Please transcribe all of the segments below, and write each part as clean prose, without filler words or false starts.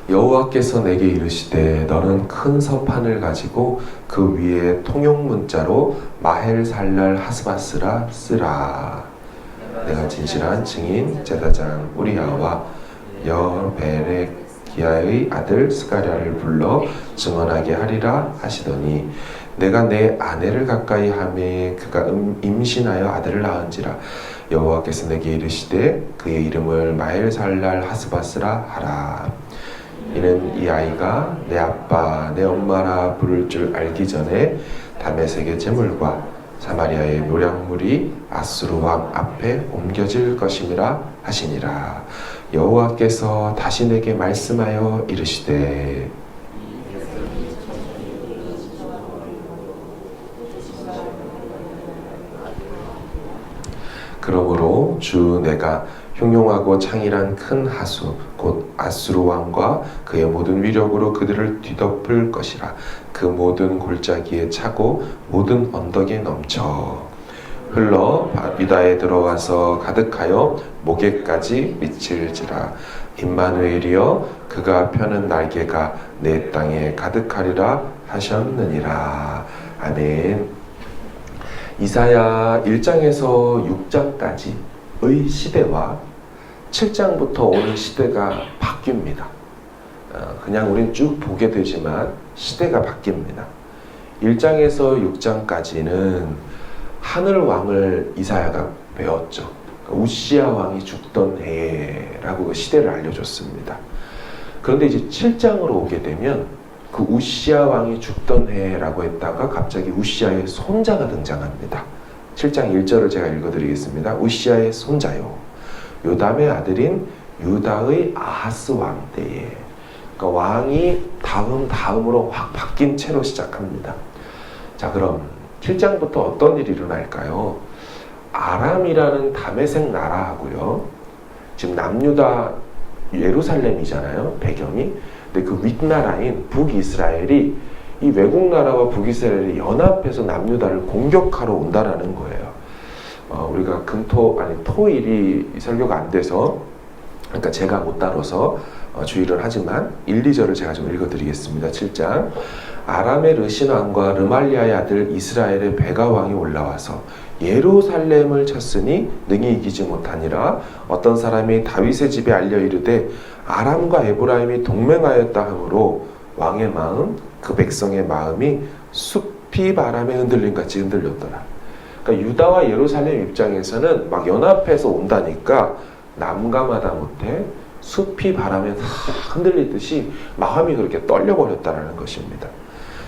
여호와께서 내게 이르시되 너는 큰 서판을 가지고 그 위에 통용 문자로 마헬살랄 하스바스라 쓰라. 내가 진실한 증인 제사장 우리야와 여베레기야의 아들 스가랴를 불러 증언하게 하리라 하시더니 내가 내 아내를 가까이 하매 그가 임신하여 아들을 낳은지라. 여호와께서 내게 이르시되 그의 이름을 마헬살랄 하스바스라 하라. 이는 이 아이가 내 아빠 내 엄마라 부를 줄 알기 전에 다메섹의 제물과 사마리아의 노량물이 아수르 왕 앞에 옮겨질 것임이라 하시니라. 여호와께서 다시 내게 말씀하여 이르시되 그러므로 주 내가 흉용하고 창일한 큰 하수 곧 아수르 왕과 그의 모든 위력으로 그들을 뒤덮을 것이라. 그 모든 골짜기에 차고 모든 언덕에 넘쳐 흘러 유다에 들어와서 가득하여 목에까지 미칠지라. 임마누엘이여 그가 펴는 날개가 내 땅에 가득하리라 하셨느니라. 아멘. 이사야 1장에서 6장까지의 시대와 7장부터 오는 시대가 바뀝니다. 그냥 우린 쭉 보게 되지만 시대가 바뀝니다. 1장에서 6장까지는 하늘 왕을 이사야가 배웠죠. 우시야 왕이 죽던 해라고 그 시대를 알려줬습니다. 그런데 이제 7장으로 오게 되면 그 우시야 왕이 죽던 해라고 했다가 갑자기 우시야의 손자가 등장합니다. 7장 1절을 제가 읽어드리겠습니다. 우시야의 손자요 요담의 아들인 유다의 아하스 왕 때에, 그러니까 왕이 다음으로 확 바뀐 채로 시작합니다. 자, 그럼 7장부터 어떤 일이 일어날까요? 아람이라는 다메섹 나라하고요, 지금 남유다 예루살렘이잖아요, 배경이. 근데 그 윗나라인 북이스라엘이 이 외국 나라와 북이스라엘이 연합해서 남유다를 공격하러 온다라는 거예요. 우리가 토일이 설교가 안 돼서, 그러니까 제가 못 다뤄서 주의를 하지만 1, 2절을 제가 좀 읽어드리겠습니다. 7장. 아람의 르신 왕과 르말리아의 아들 이스라엘의 베가 왕이 올라와서 예루살렘을 쳤으니 능히 이기지 못하니라. 어떤 사람이 다윗의 집에 알려 이르되 아람과 에브라임이 동맹하였다 하므로 왕의 마음 그 백성의 마음이 숲이 바람에 흔들림같이 흔들렸더라. 그러니까 유다와 예루살렘 입장에서는 막 연합해서 온다니까 남감하다 못해 숲이 바람에 흔들리듯이 마음이 그렇게 떨려버렸다는 것입니다.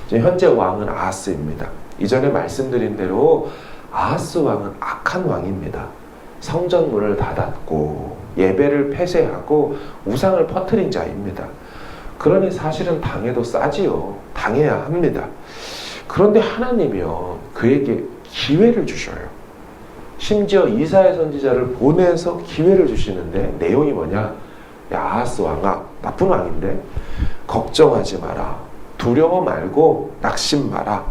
현재 왕은 아하스입니다. 이전에 말씀드린 대로 아하스 왕은 악한 왕입니다. 성전문을 닫았고 예배를 폐쇄하고 우상을 퍼뜨린 자입니다. 그러니 사실은 당해도 싸지요. 당해야 합니다. 그런데 하나님이요, 그에게 기회를 주셔요. 심지어 이사야 선지자를 보내서 기회를 주시는데 내용이 뭐냐? 야, 아하스 왕아, 나쁜 왕인데 걱정하지 마라. 두려워 말고 낙심 마라.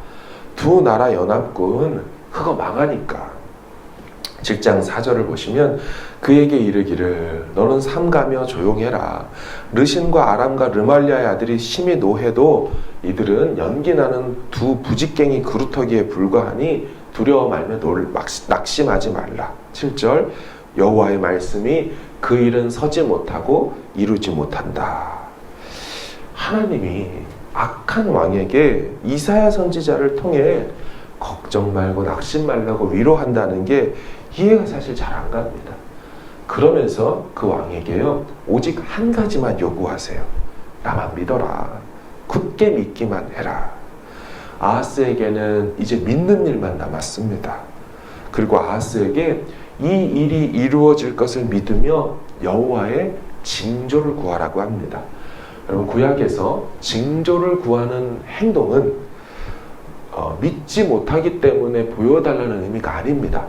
두 나라 연합군 그거 망하니까. 7장 4절을 보시면 그에게 이르기를 너는 삼가며 조용해라. 르신과 아람과 르말리아의 아들이 심히 노해도 이들은 연기나는 두 부직갱이 그루터기에 불과하니 두려워 말며 낙심하지 말라. 7절. 여호와의 말씀이 그 일은 서지 못하고 이루지 못한다. 하나님이 악한 왕에게 이사야 선지자를 통해 걱정 말고 낙심 말라고 위로한다는 게 이해가 사실 잘 안 갑니다. 그러면서 그 왕에게요, 오직 한 가지만 요구하세요. 나만 믿어라. 굳게 믿기만 해라. 아하스에게는 이제 믿는 일만 남았습니다. 그리고 아하스에게 이 일이 이루어질 것을 믿으며 여호와의 징조를 구하라고 합니다. 여러분, 구약에서 징조를 구하는 행동은 믿지 못하기 때문에 보여달라는 의미가 아닙니다.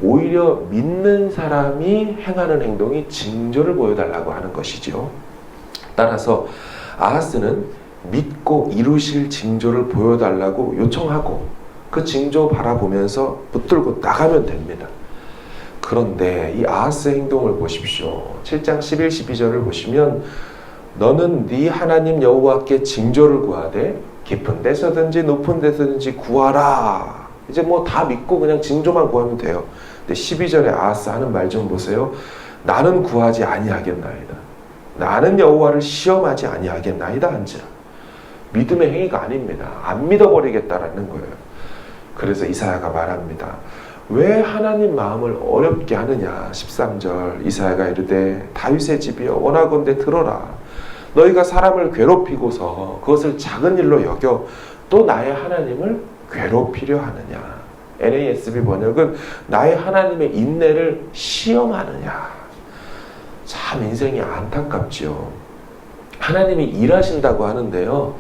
오히려 믿는 사람이 행하는 행동이 징조를 보여달라고 하는 것이죠. 따라서 아하스는 믿고 이루실 징조를 보여달라고 요청하고 그 징조 바라보면서 붙들고 나가면 됩니다. 그런데 이 아하스의 행동을 보십시오. 7장 11, 12절을 보시면 너는 네 하나님 여호와께 징조를 구하되 깊은 데서든지 높은 데서든지 구하라. 이제 뭐 다 믿고 그냥 징조만 구하면 돼요. 근데 12절에 아하스 하는 말 좀 보세요. 나는 구하지 아니하겠나이다. 나는 여호와를 시험하지 아니하겠나이다 한지라. 믿음의 행위가 아닙니다. 안 믿어버리겠다라는 거예요. 그래서 이사야가 말합니다. 왜 하나님 마음을 어렵게 하느냐. 13절 이사야가 이르되 다윗의 집이여 원하건대 들어라. 너희가 사람을 괴롭히고서 그것을 작은 일로 여겨 또 나의 하나님을 괴롭히려 하느냐. NASB 번역은 나의 하나님의 인내를 시험하느냐. 참 인생이 안타깝지요. 하나님이 일하신다고 하는데요.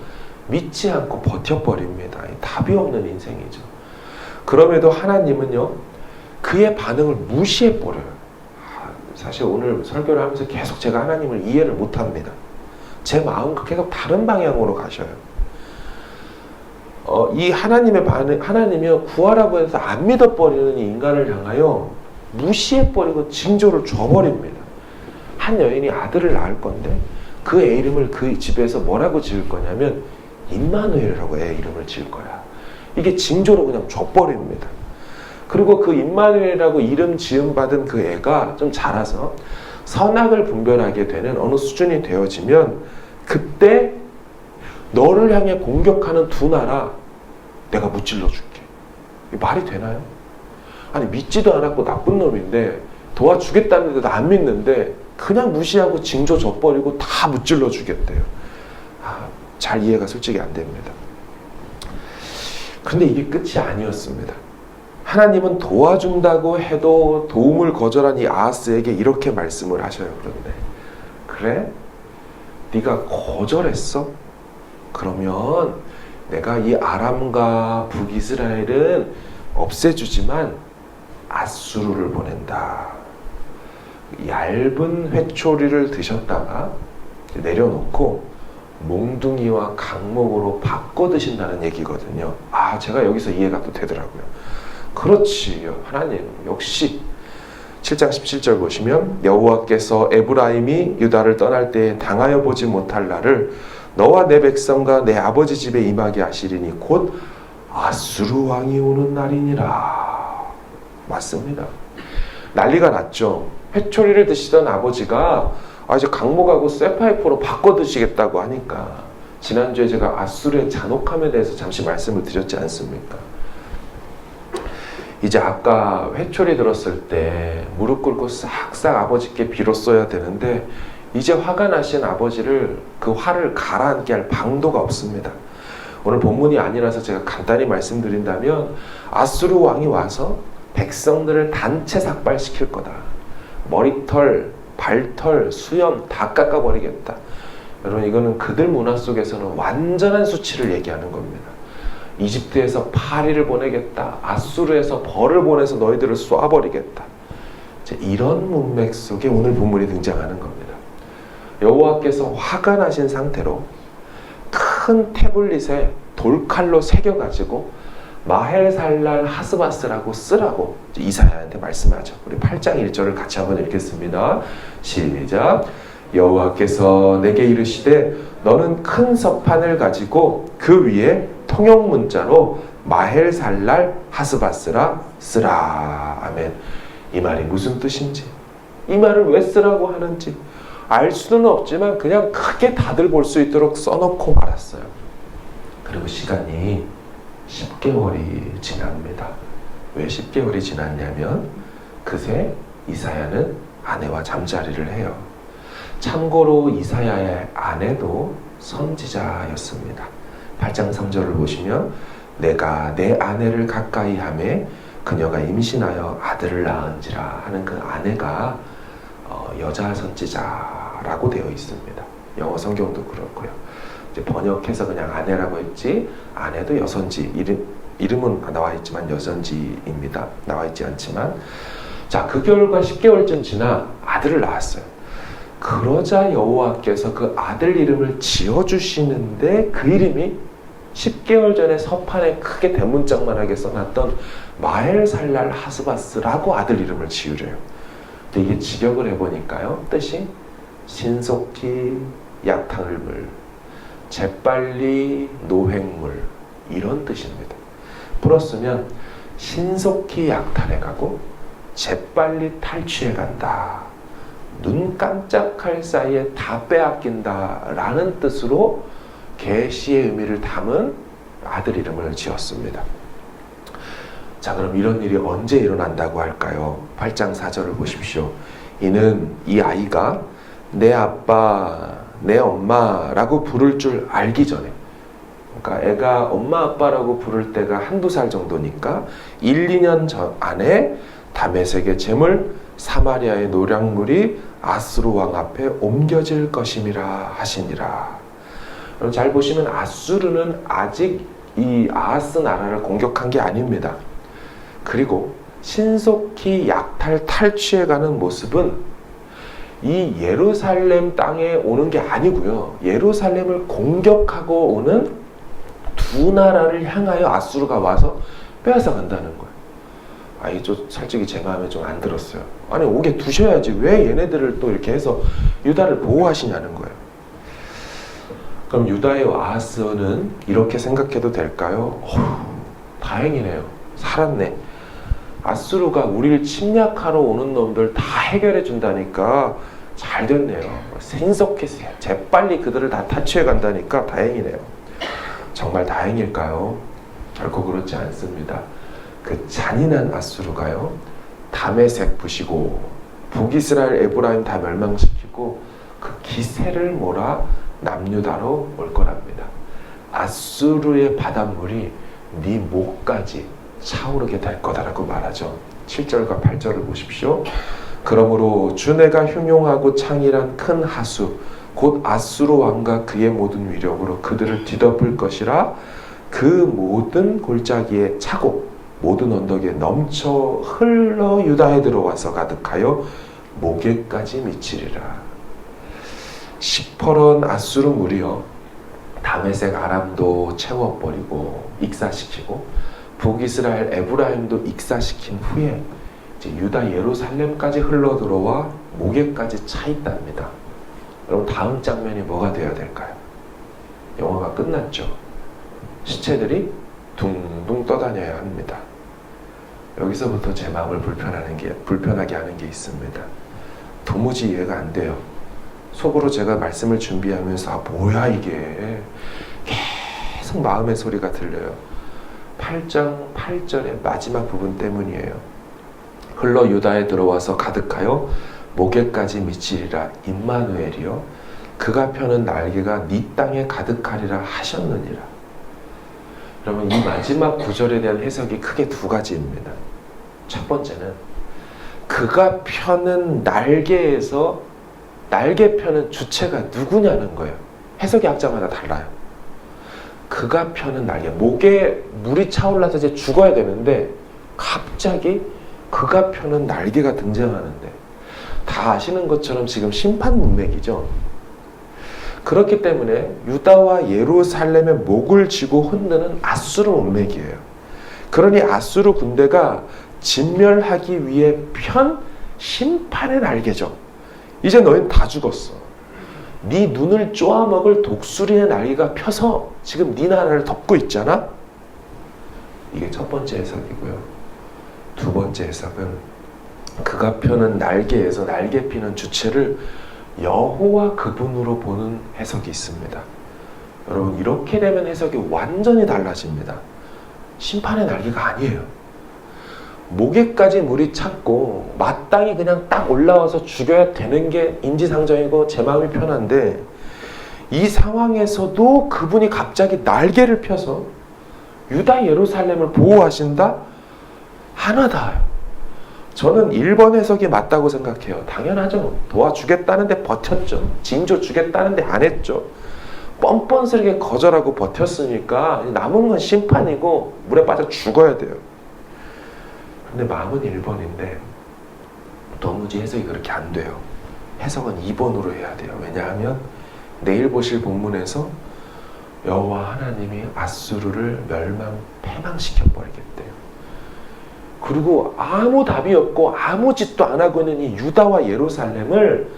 믿지 않고 버텨버립니다. 답이 없는 인생이죠. 그럼에도 하나님은요. 그의 반응을 무시해버려요. 사실 오늘 설교를 하면서 계속 제가 하나님을 이해를 못합니다. 제 마음과 계속 다른 방향으로 가셔요. 이 하나님의 반응, 하나님이요. 구하라고 해서 안 믿어버리는 이 인간을 향하여 무시해버리고 징조를 줘버립니다. 한 여인이 아들을 낳을 건데 그 애 이름을 그 집에서 뭐라고 지을 거냐면 임마누엘이라고 애 이름을 지을 거야. 이게 징조로 그냥 줘버립니다. 그리고 그 임마누엘이라고 이름 지음받은 그 애가 좀 자라서 선악을 분별하게 되는 어느 수준이 되어지면 그때 너를 향해 공격하는 두 나라 내가 무찔러 줄게. 말이 되나요? 아니 믿지도 않았고 나쁜 놈인데 도와주겠다는데도 안 믿는데 그냥 무시하고 징조 줘버리고 다 무찔러 주겠대요. 잘 이해가 솔직히 안 됩니다. 그런데 이게 끝이 아니었습니다. 하나님은 도와준다고 해도 도움을 거절한 이 아하스에게 이렇게 말씀을 하셔요. 그런데 그래? 네가 거절했어? 그러면 내가 이 아람과 북이스라엘은 없애주지만 아수르를 보낸다. 얇은 회초리를 드셨다가 내려놓고 몽둥이와 강목으로 바꿔 드신다는 얘기거든요. 제가 여기서 이해가 또 되더라고요. 그렇지요. 하나님 역시 7장 17절 보시면 여호와께서 에브라임이 유다를 떠날 때에 당하여 보지 못할 날을 너와 내 백성과 내 아버지 집에 임하게 하시리니 곧 아수르 왕이 오는 날이니라. 맞습니다. 난리가 났죠. 회초리를 드시던 아버지가 이제 강목하고 쇠파이프로 바꿔 드시겠다고 하니까 지난주에 제가 아수르의 잔혹함에 대해서 잠시 말씀을 드렸지 않습니까? 이제 아까 회초리 들었을 때 무릎 꿇고 싹싹 아버지께 빌었어야 되는데 이제 화가 나신 아버지를 그 화를 가라앉게 할 방도가 없습니다. 오늘 본문이 아니라서 제가 간단히 말씀드린다면 아수르 왕이 와서 백성들을 단체 삭발시킬 거다. 머리털, 발털, 수염 다 깎아버리겠다. 여러분 이거는 그들 문화 속에서는 완전한 수치를 얘기하는 겁니다. 이집트에서 파리를 보내겠다. 아수르에서 벌을 보내서 너희들을 쏘아버리겠다. 이런 문맥 속에 오늘 본문이 등장하는 겁니다. 여호와께서 화가 나신 상태로 큰 태블릿에 돌칼로 새겨가지고 마헬살랄 하스바스라고 쓰라고 이사야한테 말씀하죠. 우리 8장 1절을 같이 한번 읽겠습니다. 시작. 여호와께서 내게 이르시되 너는 큰 서판을 가지고 그 위에 통용 문자로 마헬살랄 하스바스라 쓰라. 아멘. 이 말이 무슨 뜻인지, 이 말을 왜 쓰라고 하는지 알 수는 없지만 그냥 크게 다들 볼 수 있도록 써놓고 말았어요. 그리고 시간이 10개월이 지납니다. 왜 10개월이 지났냐면 그새 이사야는 아내와 잠자리를 해요. 참고로 이사야의 아내도 선지자였습니다. 8장 3절을 보시면 내가 내 아내를 가까이 하매 그녀가 임신하여 아들을 낳은지라 하는 그 아내가 여자 선지자라고 되어 있습니다. 영어 성경도 그렇고요. 이제 번역해서 그냥 아내라고 했지 아내도 여선지 이름은 나와 있지만 여선지입니다. 나와 있지 않지만 자, 그 결과 10개월쯤 지나 아들을 낳았어요. 그러자 여호와께서 그 아들 이름을 지어주시는데 그 이름이 10개월 전에 서판에 크게 대문짝만하게 써놨던 마헬살랄 하스바스라고 아들 이름을 지으래요. 근데 이게 직역을 해보니까요. 뜻이 신속히 약탈물, 재빨리 노획물 이런 뜻입니다. 풀었으면 신속히 약탈해 가고 재빨리 탈취해 간다. 눈 깜짝할 사이에 다 빼앗긴다 라는 뜻으로 계시의 의미를 담은 아들 이름을 지었습니다. 자, 그럼 이런 일이 언제 일어난다고 할까요? 8장 4절을 보십시오. 이는 이 아이가 내 아빠, 내 엄마라고 부를 줄 알기 전에, 그러니까 애가 엄마 아빠라고 부를 때가 한두 살 정도니까 1, 2년 전 안에 다메섹의 재물 사마리아의 노략물이 아수르 왕 앞에 옮겨질 것임이라 하시니라. 여러분 잘 보시면 아수르는 아직 이 아하스 나라를 공격한 게 아닙니다. 그리고 신속히 약탈 탈취해가는 모습은 이 예루살렘 땅에 오는 게 아니고요. 예루살렘을 공격하고 오는 두 나라를 향하여 아수르가 와서 빼앗아 간다는 거예요. 아이, 솔직히 제 마음에 좀 안 들었어요. 아니, 오게 두셔야지 왜 얘네들을 또 이렇게 해서 유다를 보호하시냐는 거예요. 그럼 유다의 아하스는 이렇게 생각해도 될까요? 다행이네요. 살았네. 아수르가 우리를 침략하러 오는 놈들 다 해결해 준다니까 잘 됐네요. 신속히 재빨리 그들을 다 탈취해 간다니까 다행이네요. 정말 다행일까요? 결코 그렇지 않습니다. 그 잔인한 아수르가요, 다메섹 부시고 북이스라엘 에브라임 다 멸망시키고 그 기세를 몰아 남유다로 올 거랍니다. 아수르의 바닷물이 네 목까지 차오르게 될 거다라고 말하죠. 7절과 8절을 보십시오. 그러므로 주내가 흉용하고 창일한 큰 하수 곧 아수르 왕과 그의 모든 위력으로 그들을 뒤덮을 것이라. 그 모든 골짜기에 차고 모든 언덕에 넘쳐 흘러 유다에 들어와서 가득하여 목에까지 미치리라. 시퍼런 아수르 무리여 다메섹 아람도 채워버리고 익사시키고 북이스라엘 에브라임도 익사시킨 후에 이제 유다 예루살렘까지 흘러 들어와 목에까지 차 있답니다. 여러분 다음 장면이 뭐가 되어야 될까요? 영화가 끝났죠. 시체들이 둥둥 떠다녀야 합니다. 여기서부터 제 마음을 불편하게 하는 게 있습니다. 도무지 이해가 안 돼요. 속으로 제가 말씀을 준비하면서 뭐야 이게 계속 마음의 소리가 들려요. 8장 8절의 마지막 부분 때문이에요. 흘러 유다에 들어와서 가득하여 목에까지 미치리라. 임마누엘이요 그가 펴는 날개가 네 땅에 가득하리라 하셨느니라. 여러분 이 마지막 구절에 대한 해석이 크게 두 가지입니다. 첫 번째는 그가 펴는 날개에서 날개 펴는 주체가 누구냐는 거예요. 해석의 학자마다 달라요. 그가 펴는 날개, 목에 물이 차올라서 이제 죽어야 되는데 갑자기 그가 펴는 날개가 등장하는데, 다 아시는 것처럼 지금 심판 문맥이죠. 그렇기 때문에 유다와 예루살렘의 목을 쥐고 흔드는 아수르 문맥이에요. 그러니 아수르 군대가 진멸하기 위해 편 심판의 날개죠. 이제 너희는 다 죽었어. 네 눈을 쪼아먹을 독수리의 날개가 펴서 지금 네 나라를 덮고 있잖아. 이게 첫 번째 해석이고요. 두 번째 해석은 그가 펴는 날개에서 날개 피는 주체를 여호와 그분으로 보는 해석이 있습니다. 여러분 이렇게 되면 해석이 완전히 달라집니다. 심판의 날개가 아니에요. 목에까지 물이 찼고 마땅히 그냥 딱 올라와서 죽여야 되는 게 인지상정이고 제 마음이 편한데, 이 상황에서도 그분이 갑자기 날개를 펴서 유다 예루살렘을 보호하신다? 하나다요. 저는 1번 해석이 맞다고 생각해요. 당연하죠. 도와주겠다는데 버텼죠. 징조 주겠다는데 안 했죠. 뻔뻔스럽게 거절하고 버텼으니까 남은 건 심판이고 물에 빠져 죽어야 돼요. 근데 마음은 1번인데 도무지 해석이 그렇게 안 돼요. 해석은 2번으로 해야 돼요. 왜냐하면 내일 보실 본문에서 여호와 하나님이 아수르를 패망시켜 버리겠대요. 그리고 아무 답이 없고 아무 짓도 안 하고 있는 이 유다와 예루살렘을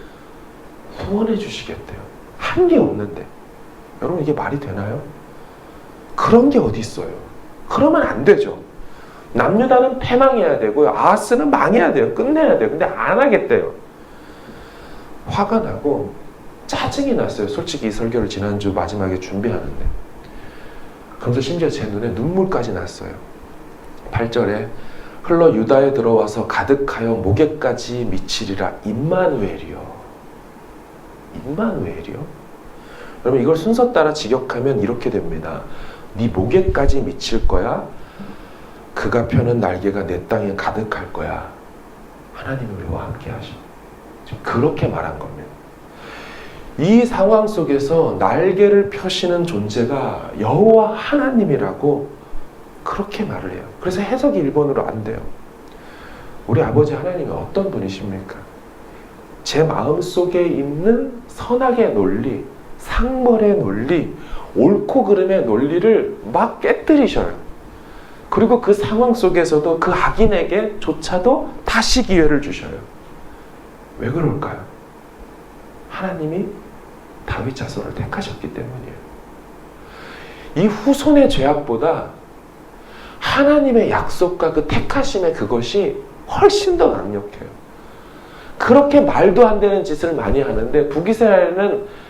후원해 주시겠대요. 한 게 없는데 여러분 이게 말이 되나요? 그런 게 어디 있어요? 그러면 안 되죠. 남유다는 패망해야 되고요. 아하스는 망해야 돼요. 끝내야 돼요. 근데 안 하겠대요. 화가 나고 짜증이 났어요. 솔직히 이 설교를 지난주 마지막에 준비하는데. 그러면서 심지어 제 눈에 눈물까지 났어요. 8절에 흘러 유다에 들어와서 가득하여 목에까지 미치리라. 임마누엘이요. 임마누엘이요? 여러분 이걸 순서 따라 직역하면 이렇게 됩니다. 네 목에까지 미칠 거야. 그가 펴는 날개가 내 땅에 가득할 거야. 하나님이 우리와 함께 하셔. 지금 그렇게 말한 겁니다. 이 상황 속에서 날개를 펴시는 존재가 여호와 하나님이라고 그렇게 말을 해요. 그래서 해석이 일본어로 안 돼요. 우리 아버지 하나님이 어떤 분이십니까? 제 마음속에 있는 선악의 논리, 상벌의 논리, 옳고 그름의 논리를 막 깨뜨리셔요. 그리고 그 상황 속에서도 그 악인에게 조차도 다시 기회를 주셔요. 왜 그럴까요? 하나님이 다윗 자손을 택하셨기 때문이에요. 이 후손의 죄악보다 하나님의 약속과 그 택하심의 그것이 훨씬 더 강력해요. 그렇게 말도 안 되는 짓을 많이 하는데 북이스라엘은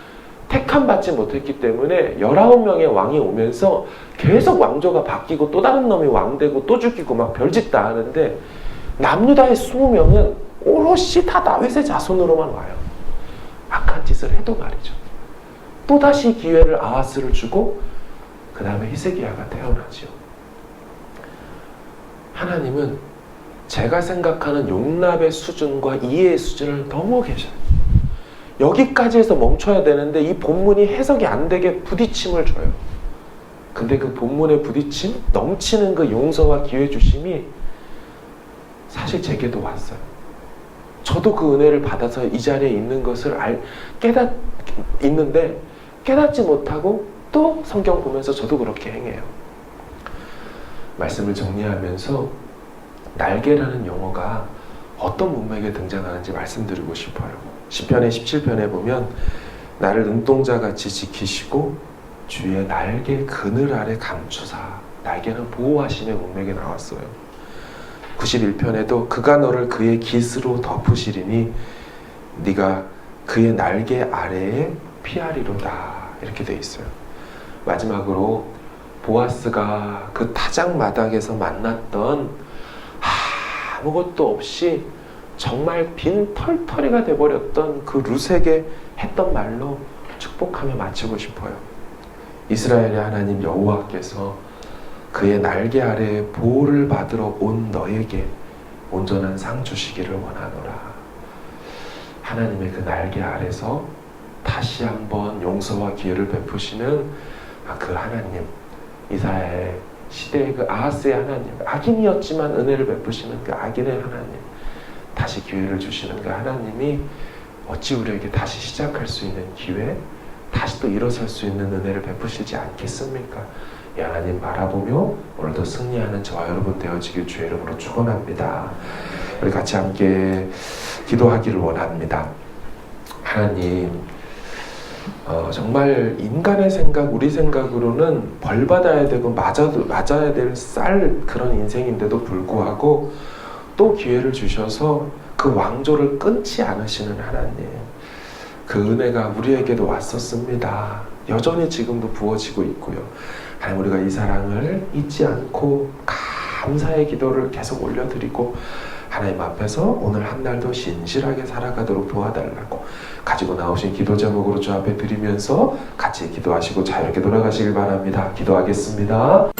택함 받지 못했기 때문에 19명의 왕이 오면서 계속 왕조가 바뀌고 또 다른 놈이 왕되고 또 죽이고 막 별짓 다 하는데 남유다의 20명은 오롯이 다 다윗의 자손으로만 와요. 악한 짓을 해도 말이죠. 또다시 기회를 아하스를 주고 그 다음에 히스기야가 태어나죠. 하나님은 제가 생각하는 용납의 수준과 이해의 수준을 넘어 계셔요. 여기까지 해서 멈춰야 되는데 이 본문이 해석이 안 되게 부딪힘을 줘요. 근데 그 본문의 부딪힘, 넘치는 그 용서와 기회 주심이 사실 제게도 왔어요. 저도 그 은혜를 받아서 이 자리에 있는 것을 있는데 깨닫지 못하고 또 성경 보면서 저도 그렇게 행해요. 말씀을 정리하면서 날개라는 용어가 어떤 문맥에 등장하는지 말씀드리고 싶어요. 시편의 17편에 보면 나를 눈동자같이 지키시고 주의 날개 그늘 아래 감추사. 날개는 보호하심의 문맥에 나왔어요. 91편에도 그가 너를 그의 깃으로 덮으시리니 네가 그의 날개 아래에 피하리로다. 이렇게 돼 있어요. 마지막으로 보아스가 그 타작 마당에서 만났던 아무것도 없이 정말 빈 털터리가 돼버렸던 그 룻에게 했던 말로 축복하며 마치고 싶어요. 이스라엘의 하나님 여호와께서 그의 날개 아래에 보호를 받으러 온 너에게 온전한 상 주시기를 원하노라. 하나님의 그 날개 아래서 다시 한번 용서와 기회를 베푸시는 그 하나님, 이스라엘 시대의 그 아하스의 하나님, 악인이었지만 은혜를 베푸시는 그 악인의 하나님, 다시 기회를 주시는 그 하나님이 어찌 우리에게 다시 시작할 수 있는 기회, 다시 또 일어설 수 있는 은혜를 베푸시지 않겠습니까? 이 하나님 바라보며 오늘도 승리하는 저와 여러분 되어지길 주의 이름으로 축원합니다. 우리 같이 함께 기도하기를 원합니다. 하나님, 정말 인간의 생각, 우리 생각으로는 벌 받아야 되고 맞아야 될 그런 인생인데도 불구하고 또 기회를 주셔서 그 왕조를 끊지 않으시는 하나님, 그 은혜가 우리에게도 왔었습니다. 여전히 지금도 부어지고 있고요. 하나님, 우리가 이 사랑을 잊지 않고 감사의 기도를 계속 올려드리고 하나님 앞에서 오늘 한 날도 신실하게 살아가도록 도와달라고 가지고 나오신 기도 제목으로 주 앞에 드리면서 같이 기도하시고 자유롭게 돌아가시길 바랍니다. 기도하겠습니다.